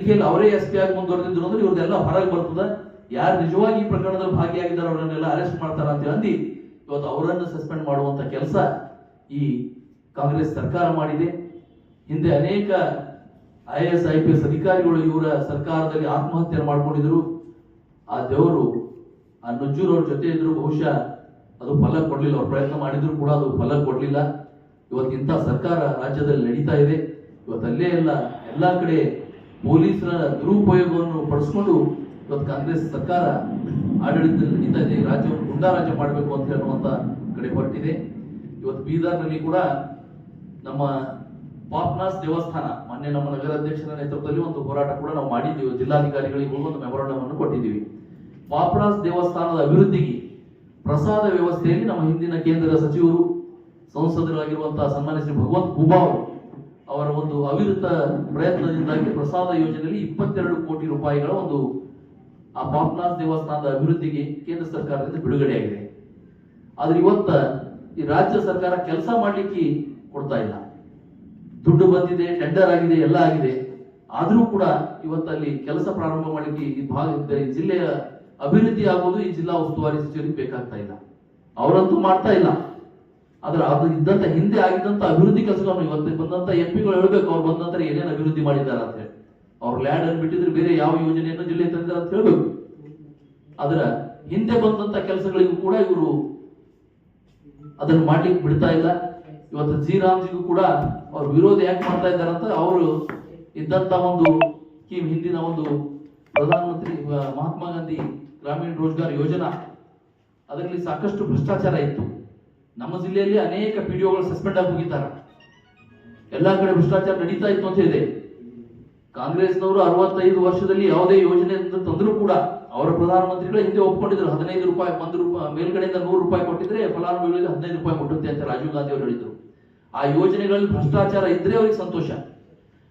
ಅವರೇ S P ಆಗಿ ಮುಂದುವರೆದಿದ್ರು ಅಂದ್ರೆ ಇವ್ರದೆಲ್ಲ ಹೊರಗೆ ಬರ್ತದ. ಯಾರು ನಿಜವಾಗಿ ಈ ಪ್ರಕರಣದಲ್ಲಿ ಭಾಗಿಯಾಗಿದ್ದಾರೆ ಅವರನ್ನೆಲ್ಲ ಅರೆಸ್ಟ್ ಮಾಡ್ತಾರ ಅಂತ ಅಂದಿ ಇವತ್ತು ಅವರನ್ನು ಸಸ್ಪೆಂಡ್ ಮಾಡುವಂತ ಕೆಲಸ ಈ ಕಾಂಗ್ರೆಸ್ ಸರ್ಕಾರ ಮಾಡಿದೆ. ಹಿಂದೆ ಅನೇಕ IAS IPS ಅಧಿಕಾರಿಗಳು ಇವರ ಸರ್ಕಾರದಲ್ಲಿ ಆತ್ಮಹತ್ಯೆ ಮಾಡ್ಕೊಂಡಿದ್ರು. ಆ ದೇವರು ಆ ನಜ್ಜೂರ್ ಅವ್ರ ಜೊತೆ ಇದ್ರು, ಬಹುಶಃ ಅದು ಫಲ ಕೊಡ್ಲಿಲ್ಲ. ಅವ್ರು ಪ್ರಯತ್ನ ಮಾಡಿದ್ರು ಕೂಡ ಅದು ಫಲ ಕೊಡ್ಲಿಲ್ಲ. ಇವತ್ತಿಂತ ಸರ್ಕಾರ ರಾಜ್ಯದಲ್ಲಿ ನಡೀತಾ ಇದೆ. ಇವತ್ತಲ್ಲೇ ಎಲ್ಲಾ ಕಡೆ ಪೊಲೀಸರ ದುರುಪಯೋಗವನ್ನು ಪಡಿಸ್ಕೊಂಡು ಇವತ್ತು ಕಾಂಗ್ರೆಸ್ ಸರ್ಕಾರ ಆಡಳಿತದಲ್ಲಿ ನಡೀತಾ ಇದೆ. ರಾಜ್ಯವನ್ನು ಗುಂಡಾ ರಾಜ್ಯ ಮಾಡಬೇಕು ಅಂತ ಹೇಳುವಂತ ಕಡೆ ಹೊರಟಿದೆ. ಇವತ್ತು ಬೀದರ್ನಲ್ಲಿ ಕೂಡ ನಮ್ಮ ಪಾಪ್ನಾಸ್ ದೇವಸ್ಥಾನ ಮೊನ್ನೆ ನಮ್ಮ ನಗರಾಧ್ಯಕ್ಷರ ನೇತೃತ್ವದಲ್ಲಿ ಒಂದು ಹೋರಾಟ ಕೂಡ ನಾವು ಮಾಡಿದ್ದೀವಿ. ಜಿಲ್ಲಾಧಿಕಾರಿಗಳಿಗೆ ಒಂದು ಮೆಮೊರಾಂಡಮ್ ಅನ್ನು ಕೊಟ್ಟಿದ್ದೀವಿ. ಪಾಪ್ನಾಸ್ ದೇವಸ್ಥಾನದ ಅಭಿವೃದ್ಧಿಗೆ ಪ್ರಸಾದ ವ್ಯವಸ್ಥೆಯಲ್ಲಿ ನಮ್ಮ ಹಿಂದಿನ ಕೇಂದ್ರ ಸಚಿವರು ಸಂಸದರಾಗಿರುವಂತಹ ಸನ್ಮಾನ್ಯ ಶ್ರೀ ಭಗವಂತ ಖೂಬಾ ಅವರ ಒಂದು ಅವಿರತ ಪ್ರಯತ್ನದಿಂದಾಗಿ ಪ್ರಸಾದ ಯೋಜನೆಯಲ್ಲಿ 22 ಕೋಟಿ ರೂಪಾಯಿಗಳ ಒಂದು ಆ ಪಾಪ್ನಾಸ್ ದೇವಸ್ಥಾನದ ಅಭಿವೃದ್ಧಿಗೆ ಕೇಂದ್ರ ಸರ್ಕಾರದಿಂದ ಬಿಡುಗಡೆಯಾಗಿದೆ. ಆದ್ರೆ ಇವತ್ತ ಈ ರಾಜ್ಯ ಸರ್ಕಾರ ಕೆಲಸ ಮಾಡ್ಲಿಕ್ಕೆ ಕೊಡ್ತಾ ಇಲ್ಲ. ದುಡ್ಡು ಬಂದಿದೆ, ಟೆಂಡರ್ ಆಗಿದೆ, ಎಲ್ಲ ಆಗಿದೆ. ಆದ್ರೂ ಕೂಡ ಇವತ್ತಲ್ಲಿ ಕೆಲಸ ಪ್ರಾರಂಭ ಮಾಡಲಿಕ್ಕೆ ಈ ಜಿಲ್ಲೆಯ ಅಭಿವೃದ್ಧಿ ಆಗೋದು ಈ ಜಿಲ್ಲಾ ಉಸ್ತುವಾರಿ ಸಚಿವರಿಗೆ ಬೇಕಾಗ್ತಾ ಇಲ್ಲ. ಅವರಂತೂ ಮಾಡ್ತಾ ಇಲ್ಲ. ಆದ್ರೆ ಅದು ಇದ್ದಂತ ಹಿಂದೆ ಆಗಿದ್ದಂತ ಅಭಿವೃದ್ಧಿ ಕೆಲಸಗಳನ್ನು ಇವತ್ತು ಬಂದಂತ MP ಗಳು ಹೇಳ್ಬೇಕು, ಅವ್ರು ಬಂದ ನಂತರ ಏನೇನು ಅಭಿವೃದ್ಧಿ ಮಾಡಿದ್ದಾರೆ ಅಂತ ಹೇಳಿ. ಅವ್ರ ಲ್ಯಾಂಡ್ ಅನ್ನು ಬಿಟ್ಟಿದ್ರೆ ಬೇರೆ ಯಾವ ಯೋಜನೆಯನ್ನು ಜಿಲ್ಲೆ ತಂದಿದ್ದಾರೆ ಅಂತ ಹೇಳ್ಬೇಕು. ಆದ್ರ ಹಿಂದೆ ಬಂದಂತ ಕೆಲಸಗಳಿಗೂ ಕೂಡ ಇವರು ಅದನ್ನು ಮಾಡ್ಲಿಕ್ಕೆ ಬಿಡ್ತಾ ಇಲ್ಲ. ಇವತ್ತು ಜಿ.ರಾಮ್ಜಿಗೂ ಕೂಡ ಅವ್ರ ವಿರೋಧ ಯಾಕೆ ಮಾಡ್ತಾ ಇದ್ದಾರೆ ಅಂತ ಅವರು ಇದ್ದಂತ ಒಂದು ಸ್ಕೀಮ್, ಹಿಂದಿನ ಒಂದು ಪ್ರಧಾನಮಂತ್ರಿ ಮಹಾತ್ಮ ಗಾಂಧಿ ಗ್ರಾಮೀಣ ರೋಜ್ಗಾರ್ ಯೋಜನಾ, ಅದರಲ್ಲಿ ಸಾಕಷ್ಟು ಭ್ರಷ್ಟಾಚಾರ ಇತ್ತು. ನಮ್ಮ ಜಿಲ್ಲೆಯಲ್ಲಿ ಅನೇಕ PDOಗಳು ಸಸ್ಪೆಂಡ್ ಆಗಿ ಹೋಗಿದ್ದಾರೆ. ಎಲ್ಲಾ ಕಡೆ ಭ್ರಷ್ಟಾಚಾರ ನಡೀತಾ ಇತ್ತು ಅಂತ ಇದೆ. ಕಾಂಗ್ರೆಸ್ನವರು 65 ವರ್ಷದಲ್ಲಿ ಯಾವುದೇ ಯೋಜನೆ ತಂದ್ರು ಕೂಡ ಅವರ ಪ್ರಧಾನಮಂತ್ರಿಗಳು ಹಿಂದೆ ಒಪ್ಕೊಂಡಿದ್ರು. 15 ರೂಪಾಯಿ, 1 ರೂಪಾಯಿ ಮೇಲ್ಗಡೆಯಿಂದ 100 ರೂಪಾಯಿ ಕೊಟ್ಟಿದ್ರೆ ಫಲಾನುಭವಿಗಳಿಗೆ 15 ರೂಪಾಯಿ ಕೊಟ್ಟುತ್ತೆ ಅಂತ ರಾಜೀವ್ ಗಾಂಧಿ ಅವರು ಹೇಳಿದ್ರು. ಆ ಯೋಜನೆಗಳಲ್ಲಿ ಭ್ರಷ್ಟಾಚಾರ ಇದ್ರೆ ಅವರಿಗೆ ಸಂತೋಷ.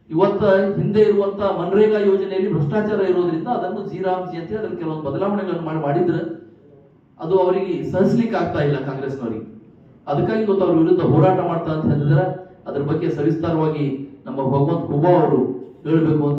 ಇವತ್ತ ಹಿಂದೆ ಇರುವಂತ ಮನ್ರೇಗಾ ಯೋಜನೆಯಲ್ಲಿ ಭ್ರಷ್ಟಾಚಾರ ಇರೋದ್ರಿಂದ ಅದನ್ನು ಜಿ.ರಾಮ್ಜಿ ಅಂತ ಅದರಲ್ಲಿ ಕೆಲವೊಂದು ಬದಲಾವಣೆಗಳನ್ನು ಮಾಡಿದ್ರೆ ಅದು ಅವರಿಗೆ ಸಹಿಸ್ಲಿಕ್ಕೆ ಆಗ್ತಾ ಇಲ್ಲ ಕಾಂಗ್ರೆಸ್ನವರಿಗೆ. ಅದಕ್ಕಾಗಿ ಇವತ್ತು ಅವ್ರ ವಿರುದ್ಧ ಹೋರಾಟ ಮಾಡ್ತಾ ಅಂತ ಹೇಳಿದ್ರೆ ಅದ್ರ ಬಗ್ಗೆ ಸವಿಸ್ತಾರವಾಗಿ ನಮ್ಮ ಭಗವಂತ ಖೂಬಾ ಅವರು ಹೇಳಬೇಕು ಅಂತ